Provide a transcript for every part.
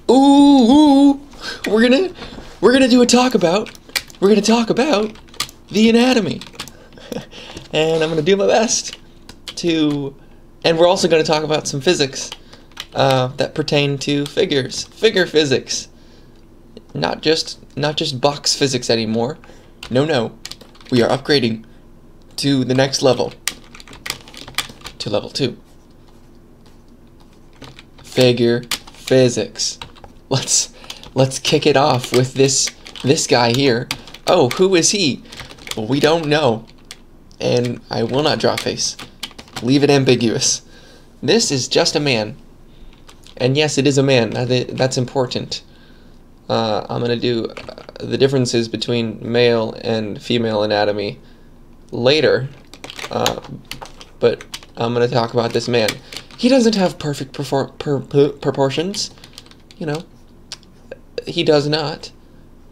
Ooh, we're gonna do a talk about. We're gonna talk about the anatomy, and I'm gonna do my best to. And we're also gonna talk about some physics that pertain to figure physics, not just box physics anymore. No, we are upgrading to the next level, to level 2. Figure physics. Let's kick it off with this guy here. Oh, who is he? Well, we don't know, and I will not draw a face. Leave it ambiguous. This is just a man, and yes, it is a man. That's important. I'm gonna do the differences between male and female anatomy later, but I'm gonna talk about this man. He doesn't have perfect proportions, you know. He does not,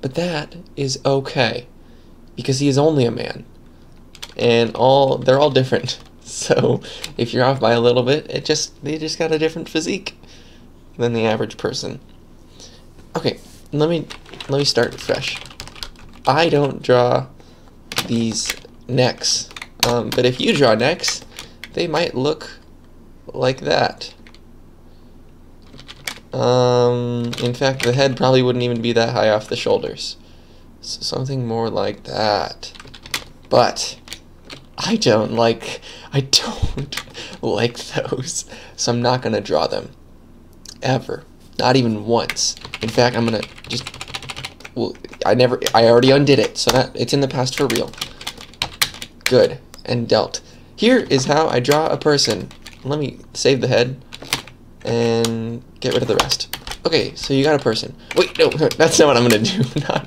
but that is okay, because he is only a man, and they're all different. So if you're off by a little bit, they just got a different physique than the average person. Okay, let me start fresh. I don't draw these necks, but if you draw necks, they might look like that. In fact, the head probably wouldn't even be that high off the shoulders. So something more like that. But I don't like those. So I'm not gonna draw them. Ever. Not even once. In fact, I'm gonna just I already undid it, so that it's in the past for real. Good. And dealt. Here is how I draw a person. Let me save the head and get rid of the rest. Okay, so you got a person. Wait, no, that's not what I'm gonna do. I'm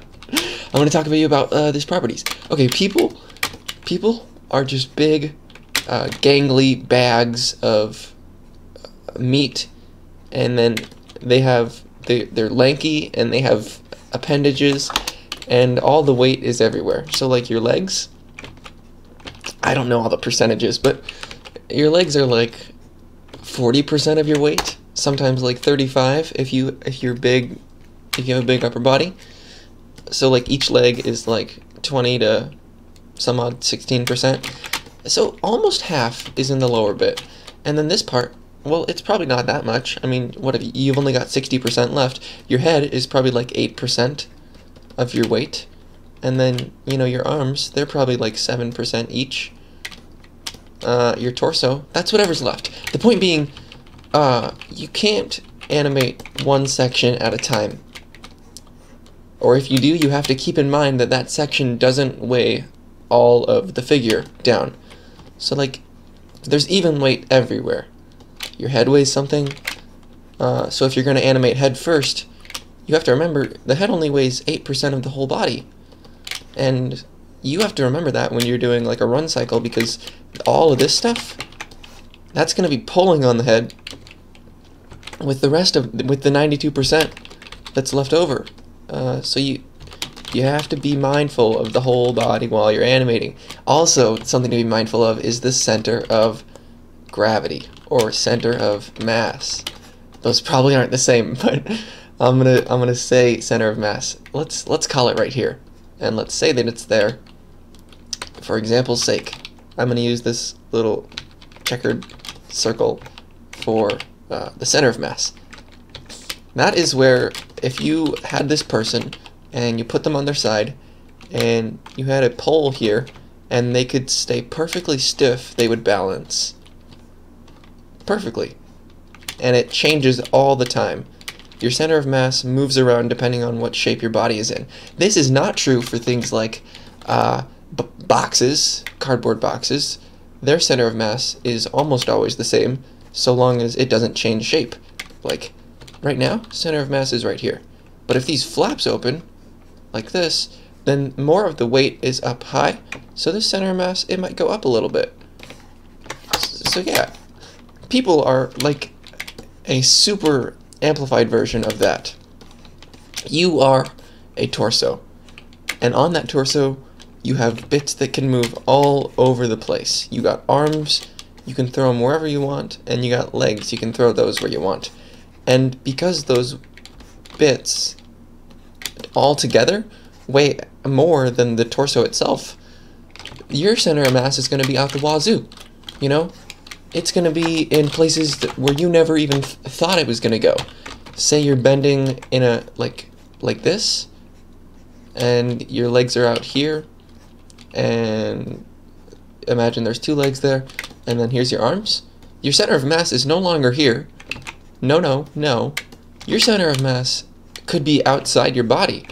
gonna talk about these properties. Okay, people are just big, gangly bags of meat, and then they're lanky, and they have appendages, and all the weight is everywhere. So like your legs, I don't know all the percentages, but your legs are like 40% of your weight, sometimes like 35 if you have a big upper body. So like each leg is like 20 to some odd 16%. So almost half is in the lower bit. And then this part, well, it's probably not that much. I mean, what if you've only got 60% left? Your head is probably like 8% of your weight. And then, you know, your arms, they're probably like 7% each. Your torso, that's whatever's left. The point being, you can't animate one section at a time. Or if you do, you have to keep in mind that that section doesn't weigh all of the figure down. So like, there's even weight everywhere. Your head weighs something, so if you're going to animate head first, you have to remember the head only weighs 8% of the whole body. And you have to remember that when you're doing like a run cycle, because all of this stuff, that's going to be pulling on the head with the 92% that's left over. So you have to be mindful of the whole body while you're animating. Also, something to be mindful of is the center of gravity, or center of mass. Those probably aren't the same, but I'm gonna say center of mass. Let's call it right here, and let's say that it's there. For example's sake, I'm gonna use this little checkered circle for the center of mass. That is where, if you had this person and you put them on their side and you had a pole here and they could stay perfectly stiff, they would balance perfectly. And it changes all the time. Your center of mass moves around depending on what shape your body is in. This is not true for things like boxes, cardboard boxes. Their center of mass is almost always the same, so long as it doesn't change shape. Like, right now, center of mass is right here. But if these flaps open, like this, then more of the weight is up high, so this center of mass, it might go up a little bit. So yeah, people are like a super amplified version of that. You are a torso, and on that torso, you have bits that can move all over the place. You got arms, you can throw them wherever you want, and you got legs, you can throw those where you want. And because those bits all together weigh more than the torso itself, your center of mass is going to be out the wazoo. You know, it's going to be in places where you never even thought it was going to go. Say you're bending in a like this, and your legs are out here, and imagine there's two legs there, and then here's your arms. Your center of mass is no longer here. No. Your center of mass could be outside your body.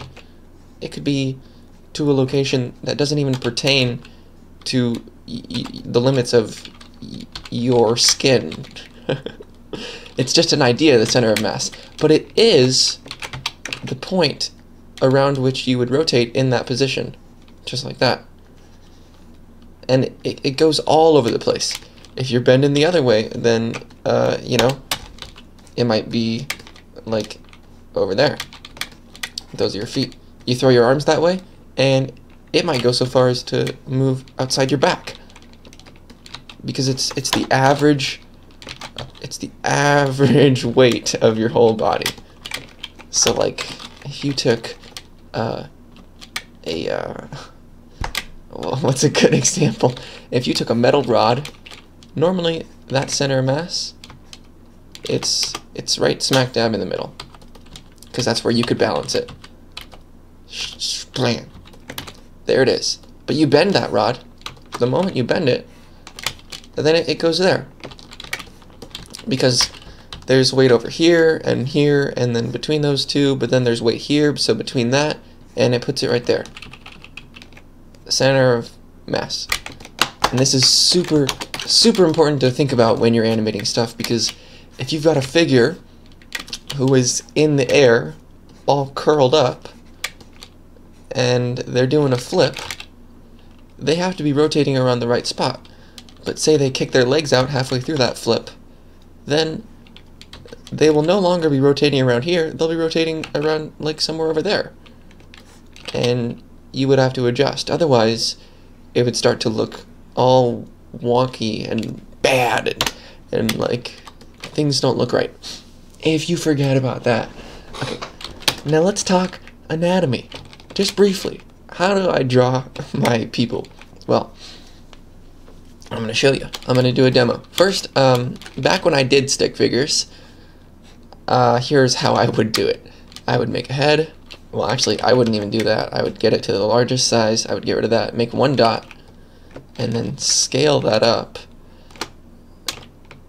It could be to a location that doesn't even pertain to the limits of your skin. It's just an idea, the center of mass. But it is the point around which you would rotate in that position. Just like that. And it goes all over the place. If you're bending the other way, then, you know, it might be like over there. Those are your feet. You throw your arms that way, and it might go so far as to move outside your back. Because it's the average weight of your whole body. So like if you took well, what's a good example? If you took a metal rod, normally that center of mass, it's right smack dab in the middle, because that's where you could balance it. Blam. There it is. But you bend that rod, the moment you bend it, then it goes there, because there's weight over here, and then between those two, but then there's weight here, so between that, and it puts it right there. Center of mass. And this is super important to think about when you're animating stuff, because if you've got a figure who is in the air, all curled up, and they're doing a flip, they have to be rotating around the right spot. But say they kick their legs out halfway through that flip, then they will no longer be rotating around here, they'll be rotating around like somewhere over there. And you would have to adjust. Otherwise, it would start to look all wonky and bad, and like things don't look right. If you forget about that. Okay, now let's talk anatomy. Just briefly. How do I draw my people? Well, I'm going to show you. I'm going to do a demo. First, back when I did stick figures, here's how I would do it. I would make a head. Well, actually, I wouldn't even do that. I would get it to the largest size. I would get rid of that, make one dot, and then scale that up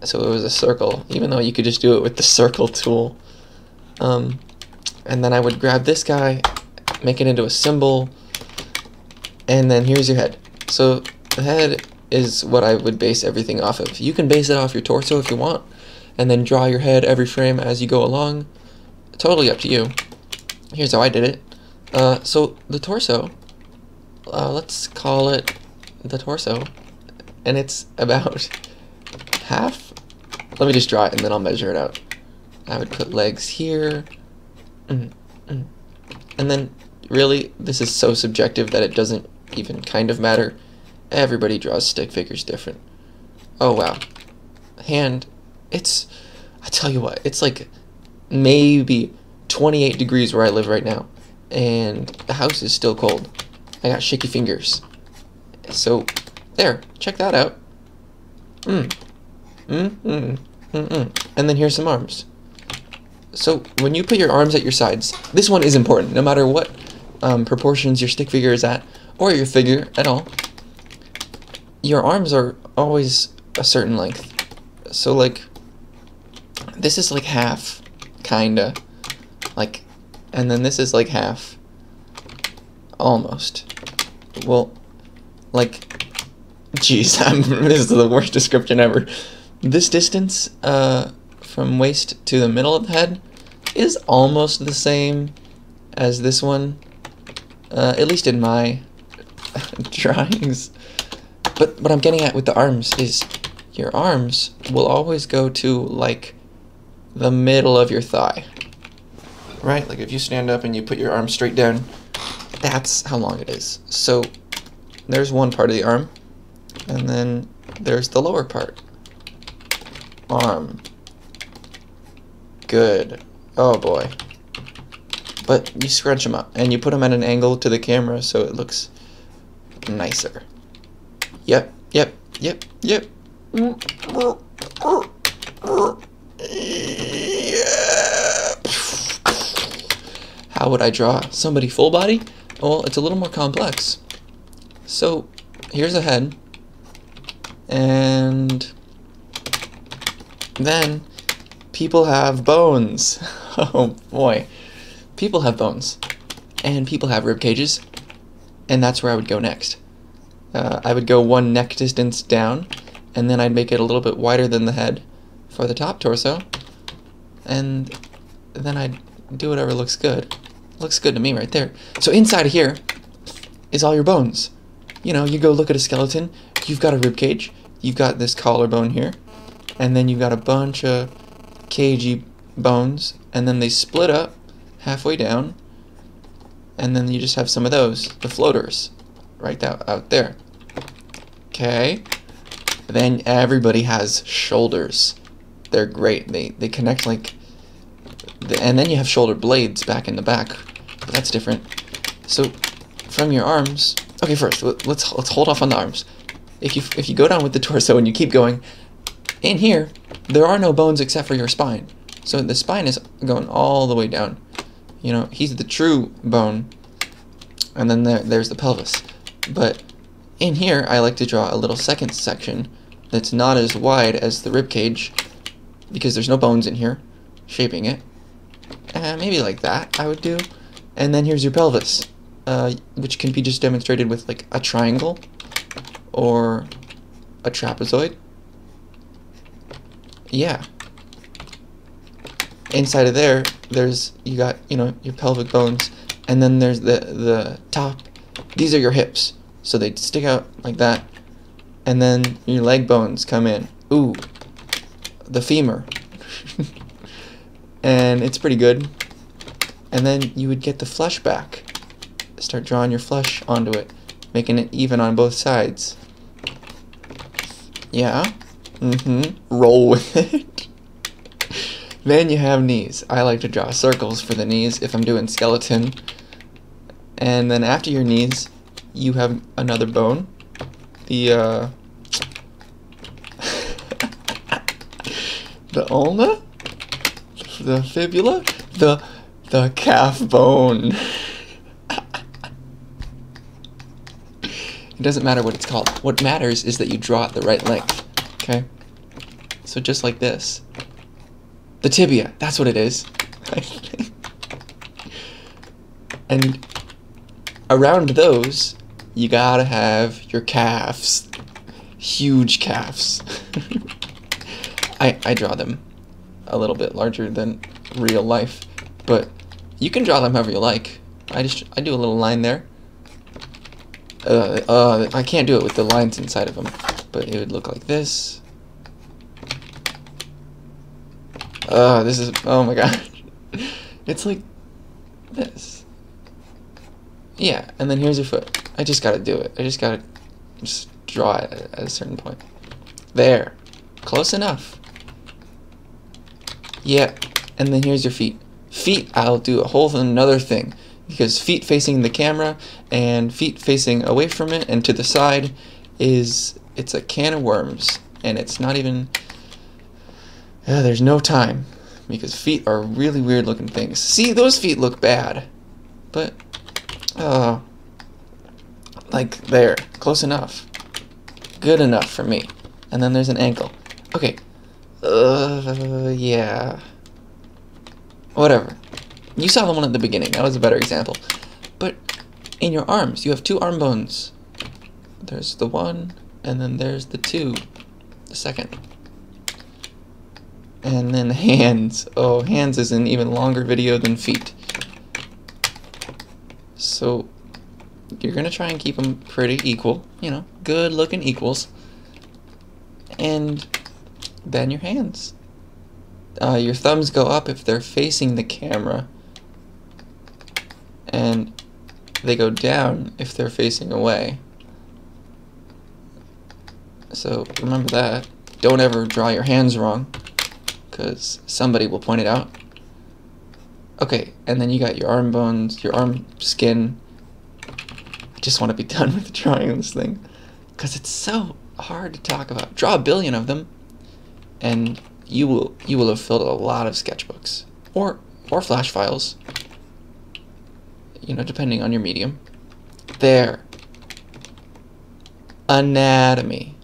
so it was a circle, even though you could just do it with the circle tool. And then I would grab this guy, make it into a symbol, and then here's your head. So the head is what I would base everything off of. You can base it off your torso if you want, and then draw your head every frame as you go along. Totally up to you. Here's how I did it. So the torso, let's call it the torso, and it's about half. Let me just draw it and then I'll measure it out. I would put legs here, and then really this is so subjective that it doesn't even kind of matter. Everybody draws stick figures different. Oh wow. Hand, I tell you what, it's like maybe 28 degrees where I live right now, and the house is still cold. I got shaky fingers. So there, check that out. And then here's some arms. So when you put your arms at your sides, this one is important, no matter what proportions your stick figure is at, or your figure at all. Your arms are always a certain length. So like, this is like half, kinda, like, and then this is like half, almost. Well, like, geez, this is the worst description ever. This distance from waist to the middle of the head is almost the same as this one, at least in my drawings. But what I'm getting at with the arms is your arms will always go to like the middle of your thigh, right? Like if you stand up and you put your arm straight down, that's how long it is. So there's one part of the arm, and then there's the lower part. Arm. Good. Oh boy. but you scrunch them up and you put them at an angle to the camera so it looks nicer. Yep, yep, yep, yep. How would I draw somebody full body? Well, it's a little more complex. So here's a head, and then people have bones. Oh boy. People have bones, and people have rib cages, and that's where I would go next. I would go one neck distance down, and then I'd make it a little bit wider than the head for the top torso, and then I'd do whatever looks good. Looks good to me right there. So inside of here is all your bones. You know, you go look at a skeleton, you've got a rib cage, you've got this collarbone here, and then you've got a bunch of cagey bones, and then they split up halfway down, and then you just have some of those, the floaters, right out there. Okay. Then everybody has shoulders. They're great. They connect like, and then you have shoulder blades back in the back. But that's different. So from your arms, okay, first let's hold off on the arms. If you go down with the torso and you keep going, in here there are no bones except for your spine. So the spine is going all the way down. You know, he's the true bone, and then there's the pelvis. But in here, I like to draw a little second section that's not as wide as the rib cage, because there's no bones in here shaping it. Maybe like that I would do. And then here's your pelvis, which can be just demonstrated with like a triangle or a trapezoid. Yeah. Inside of there, you got, you know, your pelvic bones, and then there's the top. These are your hips, so they stick out like that, and then your leg bones come in. Ooh, the femur. And it's pretty good. And then you would get the flesh back. Start drawing your flesh onto it, making it even on both sides. Yeah. Roll with it. Then you have knees. I like to draw circles for the knees if I'm doing skeleton. And then after your knees, you have another bone. The the ulna? The fibula? The calf bone. It doesn't matter what it's called. What matters is that you draw it the right length. Okay? So just like this. The tibia, that's what it is. And around those, you gotta have your calves. Huge calves. I draw them a little bit larger than real life, but you can draw them however you like. I do a little line there. I can't do it with the lines inside of them, but it would look like this. This is, oh my god. It's like this. Yeah, and then here's your foot. I just gotta do it. I just gotta draw it at a certain point. There. Close enough. Yeah, and then here's your feet. Feet, I'll do a whole another thing, because feet facing the camera and feet facing away from it and to the side it's a can of worms, and it's not even, there's no time, because feet are really weird looking things. See, those feet look bad, but like there, close enough, good enough for me. And then there's an ankle. Okay, yeah, whatever. You saw the one at the beginning, that was a better example. But in your arms, you have two arm bones. There's the one, and then there's the two, the second. And then hands. Oh, hands is an even longer video than feet. So you're gonna try and keep them pretty equal, you know, good looking equals. And then your hands. Your thumbs go up if they're facing the camera, and they go down if they're facing away. So remember that. Don't ever draw your hands wrong, because somebody will point it out. Okay, and then you got your arm bones, your arm skin. I just want to be done with drawing this thing, because it's so hard to talk about. Draw a billion of them, and you will have filled a lot of sketchbooks or flash files, you know, depending on your medium. There. Anatomy.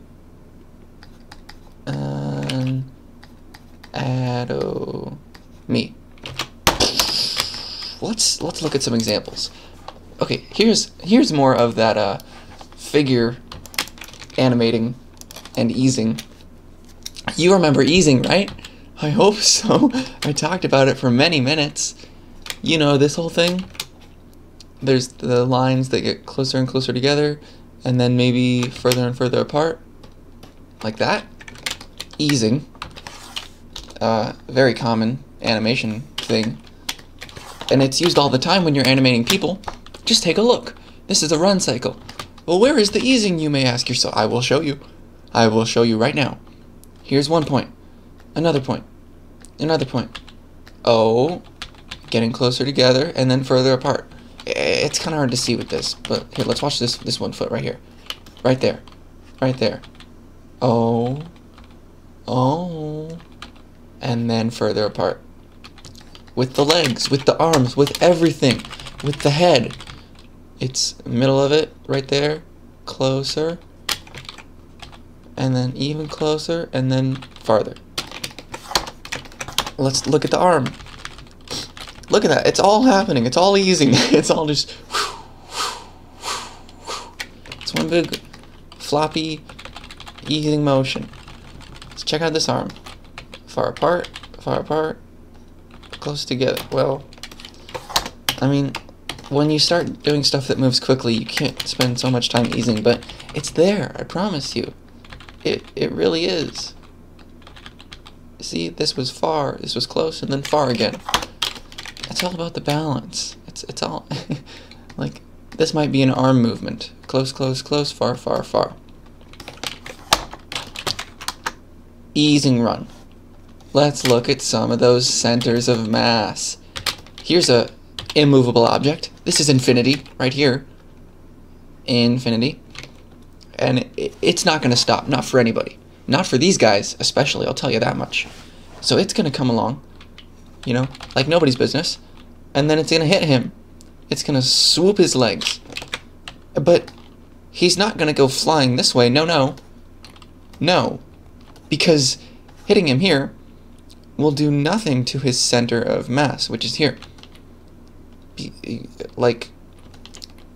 Me. Let's look at some examples. Okay, here's more of that figure animating and easing. You remember easing, right? I hope so. I talked about it for many minutes. You know this whole thing? There's the lines that get closer and closer together, and then maybe further and further apart. Like that. Easing. Very common animation thing. And it's used all the time when you're animating people. Just take a look. This is a run cycle. Well, where is the easing, you may ask yourself? I will show you. I will show you right now. Here's one point. Another point. Another point. Oh, getting closer together and then further apart. It's kind of hard to see with this, but here, let's watch this 1 foot right here. Right there. Right there. Oh. Oh. And then further apart. With the legs, with the arms, with everything. With the head. It's middle of it, right there. Closer. And then even closer, and then farther. Let's look at the arm. Look at that. It's all happening. It's all easing. It's all just... It's one big floppy easing motion. Let's check out this arm. Far apart, close together. Well, I mean, when you start doing stuff that moves quickly, you can't spend so much time easing, but it's there, I promise you. It really is. See, this was far, this was close, and then far again. It's all about the balance. It's all, like, this might be an arm movement. Close, close, close, far, far, far. Easing run. Let's look at some of those centers of mass. Here's a immovable object. This is infinity, right here. Infinity. And it's not going to stop, not for anybody. Not for these guys, especially, I'll tell you that much. So it's going to come along, you know, like nobody's business. And then it's going to hit him. It's going to swoop his legs. But he's not going to go flying this way. No, no. No. Because hitting him here will do nothing to his center of mass, which is here. Like,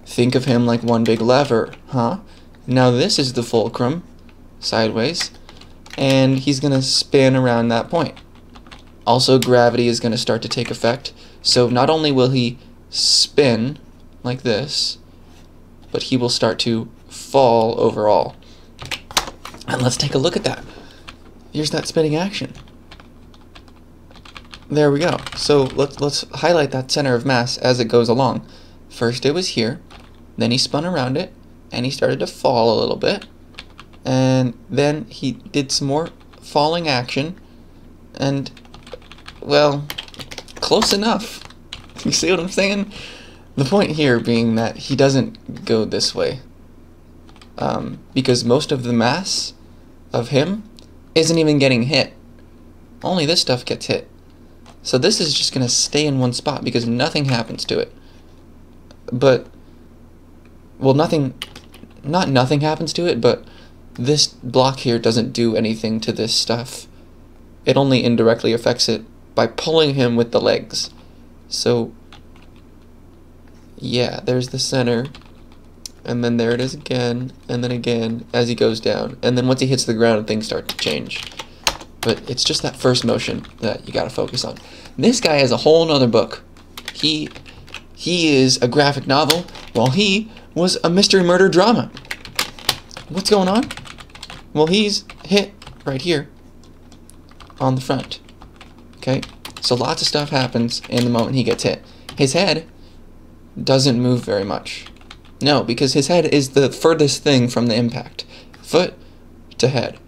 think of him like one big lever, huh? Now this is the fulcrum, sideways, and he's going to spin around that point. Also, gravity is going to start to take effect, so not only will he spin like this, but he will start to fall overall. And let's take a look at that. Here's that spinning action. There we go. So let's highlight that center of mass as it goes along. First it was here, then he spun around it, and he started to fall a little bit, and then he did some more falling action, and, well, close enough. You see what I'm saying? The point here being that he doesn't go this way, because most of the mass of him isn't even getting hit. Only this stuff gets hit. So this is just going to stay in one spot because nothing happens to it. But, well, not nothing happens to it, but this block here doesn't do anything to this stuff. It only indirectly affects it by pulling him with the legs. So, yeah, there's the center, and then there it is again, and then again as he goes down. And then once he hits the ground, things start to change. But it's just that first motion that you gotta focus on. This guy has a whole nother book. He is a graphic novel, while he was a mystery murder drama. What's going on? Well, he's hit right here on the front. Okay? So lots of stuff happens in the moment he gets hit. His head doesn't move very much. No, because his head is the furthest thing from the impact. Foot to head.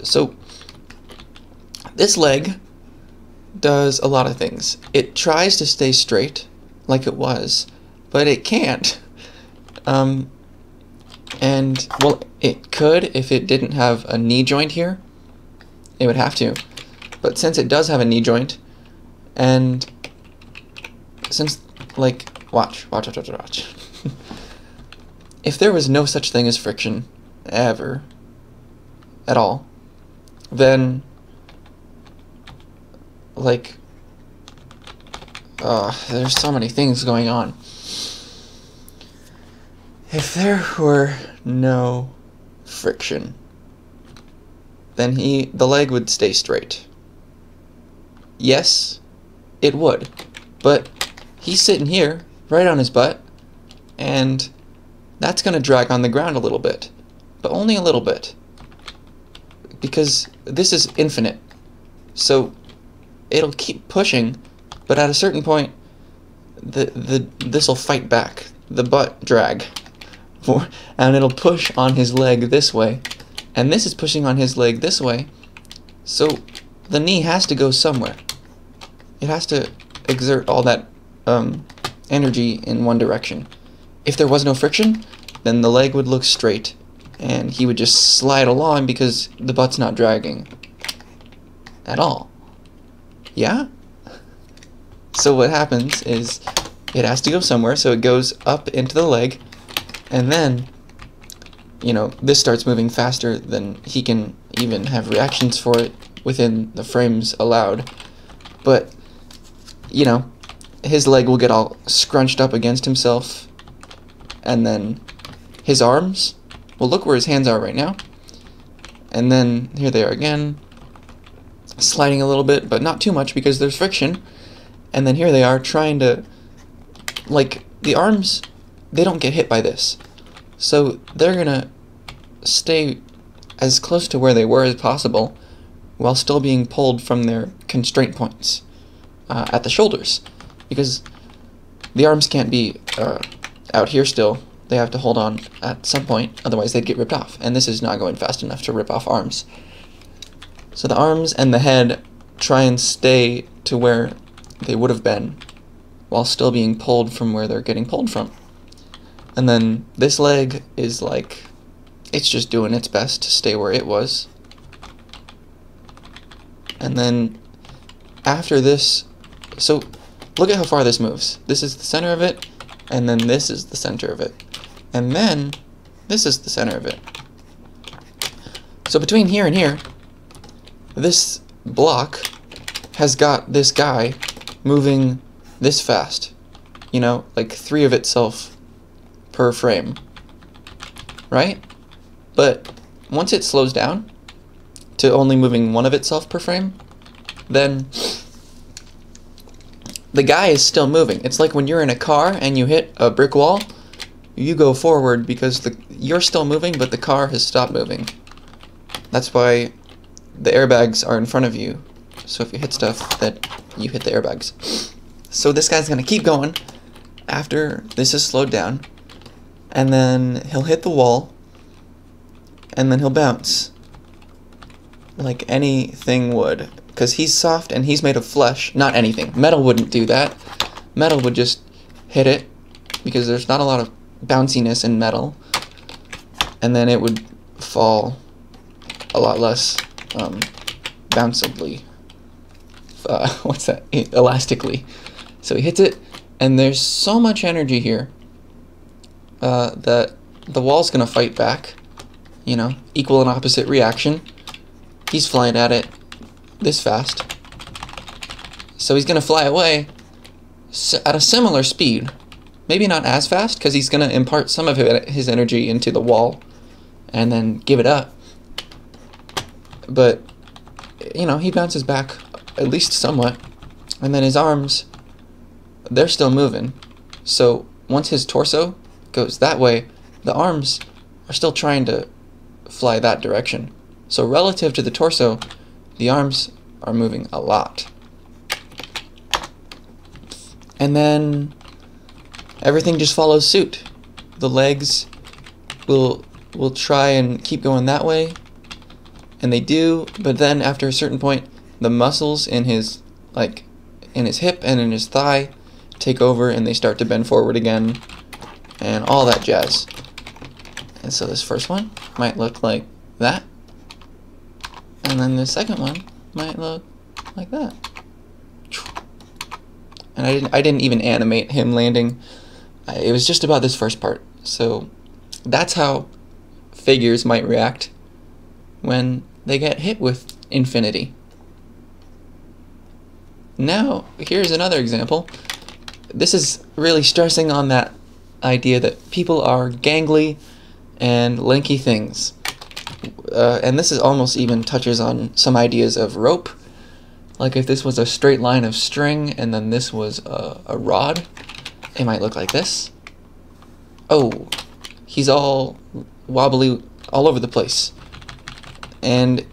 So this leg does a lot of things. It tries to stay straight, like it was, but it can't. And, well, it could if it didn't have a knee joint here. It would have to. But since it does have a knee joint, and since, like, watch. If there was no such thing as friction, ever, at all, then, like, there's so many things going on. If there were no friction, then the leg would stay straight. Yes, it would, but he's sitting here, right on his butt, and that's going to drag on the ground a little bit, but only a little bit, because this is infinite, so it'll keep pushing, but at a certain point, this will fight back, the butt drag, and it'll push on his leg this way, and this is pushing on his leg this way, so the knee has to go somewhere. It has to exert all that energy in one direction. If there was no friction, then the leg would look straight, and he would just slide along because the butt's not dragging at all. Yeah? So what happens is it has to go somewhere, so it goes up into the leg, and then, you know, this starts moving faster than he can even have reactions for it within the frames allowed. But, you know, his leg will get all scrunched up against himself, and then his arms, well, look where his hands are right now, and then here they are again, sliding a little bit, but not too much because there's friction, and then here they are trying to, like, the arms, they don't get hit by this, so they're gonna stay as close to where they were as possible while still being pulled from their constraint points at the shoulders, because the arms can't be out here still. They have to hold on at some point, otherwise they'd get ripped off, and this is not going fast enough to rip off arms. So the arms and the head try and stay to where they would have been while still being pulled from where they're getting pulled from. And then this leg is like, it's just doing its best to stay where it was. And then after this, so look at how far this moves. This is the center of it, and then this is the center of it. And then this is the center of it. So between here and here, this block has got this guy moving this fast. You know, like 3 of itself per frame. Right? But once it slows down to only moving 1 of itself per frame, then the guy is still moving. It's like when you're in a car and you hit a brick wall, you go forward because you're still moving, but the car has stopped moving. That's why the airbags are in front of you. So if you hit stuff, that you hit the airbags. So this guy's gonna keep going after this is slowed down, and then he'll hit the wall, and then he'll bounce like anything would, because he's soft and he's made of flesh. Not anything. Metal wouldn't do that. Metal would just hit it because there's not a lot of bounciness in metal, and then it would fall a lot less bounceably. What's that? Elastically. So he hits it, and there's so much energy here that the wall's gonna fight back. You know, equal and opposite reaction. He's flying at it this fast, so he's gonna fly away at a similar speed. Maybe not as fast, because he's gonna impart some of his energy into the wall and then give it up. But, you know, he bounces back at least somewhat, and then his arms, they're still moving. So once his torso goes that way, the arms are still trying to fly that direction. So relative to the torso, the arms are moving a lot. And then everything just follows suit. The legs will try and keep going that way, and they do, but then after a certain point, the muscles in his like in his hip and in his thigh, take over, and they start to bend forward again, and all that jazz. And so this first one might look like that, and then the second one might look like that. And I didn't even animate him landing. It was just about this first part. So that's how figures might react when they get hit with infinity. Now, here's another example. This is really stressing on that idea that people are gangly and lanky things. And this is almost even touches on some ideas of rope. Like if this was a straight line of string and then this was a rod, it might look like this. Oh, he's all wobbly all over the place. And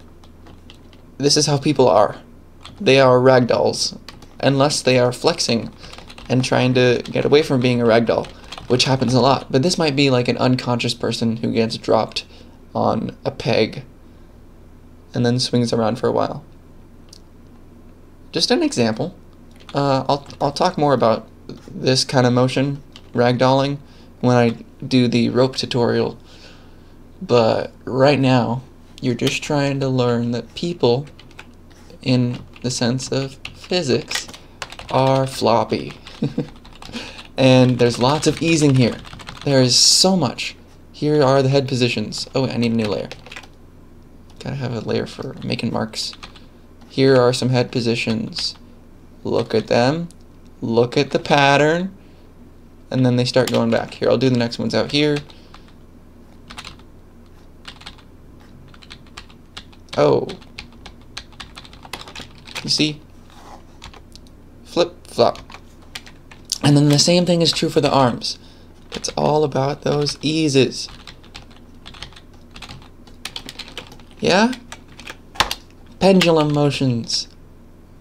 this is how people are. They are ragdolls, unless they are flexing and trying to get away from being a ragdoll, which happens a lot. But this might be like an unconscious person who gets dropped on a peg and then swings around for a while. Just an example. I'll talk more about this kind of motion, ragdolling, when I do the rope tutorial. But right now, you're just trying to learn that people, in the sense of physics, are floppy. And there's lots of easing here. There is so much. Here are the head positions. Oh, I need a new layer. Gotta have a layer for making marks. Here are some head positions. Look at them. Look at the pattern. And then they start going back. Here, I'll do the next ones out here. Oh. You see? Flip, flop. And then the same thing is true for the arms. It's all about those eases. Yeah? Pendulum motions.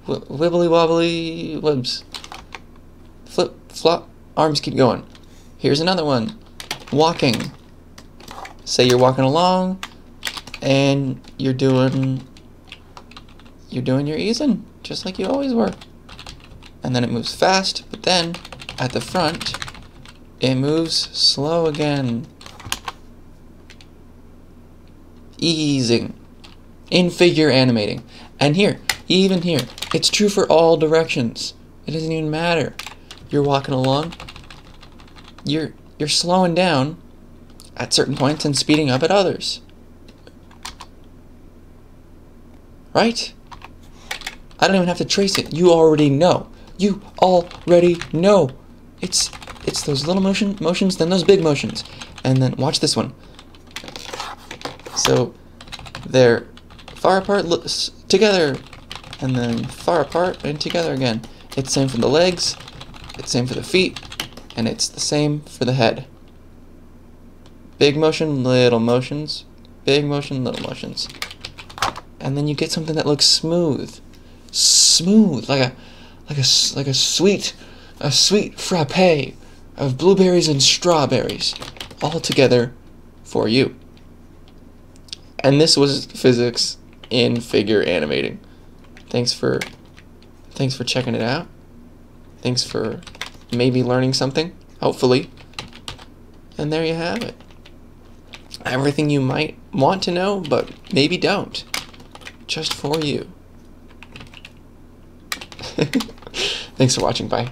Wibbly wobbly wibs. Flip, flop, arms keep going. Here's another one. Walking. Say you're walking along and you're doing your easing, just like you always were. And then it moves fast, but then at the front it moves slow again. Easing. In figure animating. And here, even here, it's true for all directions. It doesn't even matter. You're walking along, you're slowing down at certain points and speeding up at others. Right? I don't even have to trace it. You already know. You already know. It's those little motions, then those big motions. And then watch this one. So they're far apart, together, and then far apart and together again. It's the same for the legs, it's the same for the feet, and it's the same for the head. Big motion, little motions, big motion, little motions. And then you get something that looks smooth. Smooth, like a sweet frappe of blueberries and strawberries all together for you. And this was physics in figure animating. Thanks for checking it out. Thanks for maybe learning something, hopefully. And there you have it. Everything you might want to know, but maybe don't. Just for you. Thanks for watching. Bye.